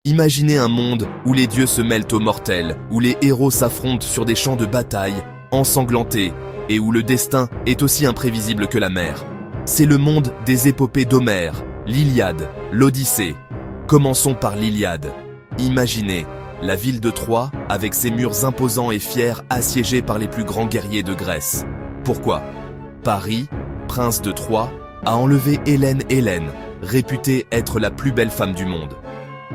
Imaginez un monde où les dieux se mêlent aux mortels, où les héros s'affrontent sur des champs de bataille, ensanglantés, et où le destin est aussi imprévisible que la mer. C'est le monde des épopées d'Homère, l'Iliade, l'Odyssée. Commençons par l'Iliade. Imaginez la ville de Troie avec ses murs imposants et fiers assiégés par les plus grands guerriers de Grèce. Pourquoi ? Paris, prince de Troie, a enlevé Hélène, réputée être la plus belle femme du monde.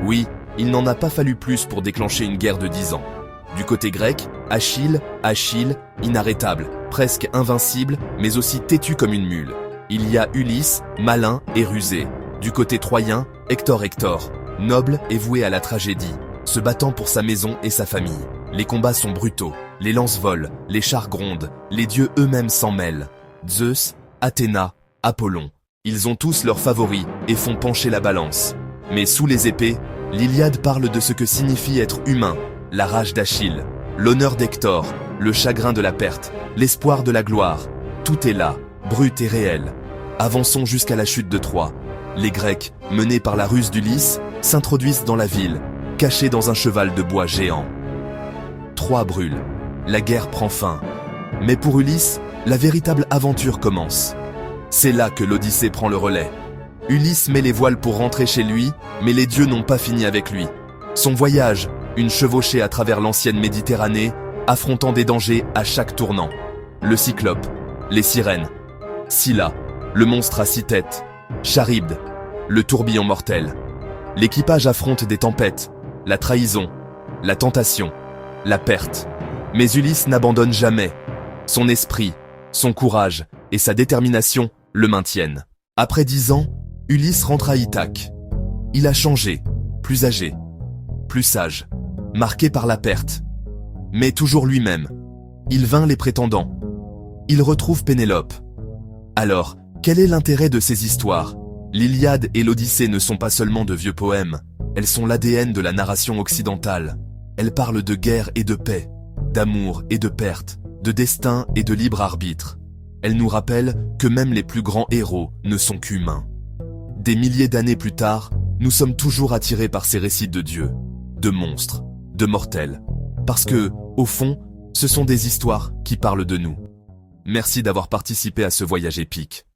Oui, il n'en a pas fallu plus pour déclencher une guerre de 10 ans. Du côté grec, Achille, inarrêtable, presque invincible, mais aussi têtu comme une mule. Il y a Ulysse, malin et rusé. Du côté troyen, Hector, noble et voué à la tragédie, se battant pour sa maison et sa famille. Les combats sont brutaux, les lances volent, les chars grondent, les dieux eux-mêmes s'en mêlent. Zeus, Athéna, Apollon, ils ont tous leurs favoris et font pencher la balance. Mais sous les épées, l'Iliade parle de ce que signifie être humain, la rage d'Achille, l'honneur d'Hector, le chagrin de la perte, l'espoir de la gloire. Tout est là, brut et réel. Avançons jusqu'à la chute de Troie. Les Grecs, menés par la ruse d'Ulysse, s'introduisent dans la ville, cachés dans un cheval de bois géant. Troie brûle. La guerre prend fin. Mais pour Ulysse, la véritable aventure commence. C'est là que l'Odyssée prend le relais. Ulysse met les voiles pour rentrer chez lui, mais les dieux n'ont pas fini avec lui. Son voyage, une chevauchée à travers l'ancienne Méditerranée, affrontant des dangers à chaque tournant. Le Cyclope, les sirènes, Scylla, le monstre à 6 têtes, Charybde, le tourbillon mortel. L'équipage affronte des tempêtes, la trahison, la tentation, la perte. Mais Ulysse n'abandonne jamais. Son esprit, son courage et sa détermination le maintiennent. Après 10 ans, Ulysse rentre à Ithaque. Il a changé, plus âgé, plus sage, marqué par la perte. Mais toujours lui-même. Il vainc les prétendants. Il retrouve Pénélope. Alors, quel est l'intérêt de ces histoires ? L'Iliade et l'Odyssée ne sont pas seulement de vieux poèmes, elles sont l'ADN de la narration occidentale. Elles parlent de guerre et de paix, d'amour et de perte, de destin et de libre arbitre. Elles nous rappellent que même les plus grands héros ne sont qu'humains. Des milliers d'années plus tard, nous sommes toujours attirés par ces récits de dieux, de monstres, de mortels. Parce que, au fond, ce sont des histoires qui parlent de nous. Merci d'avoir participé à ce voyage épique.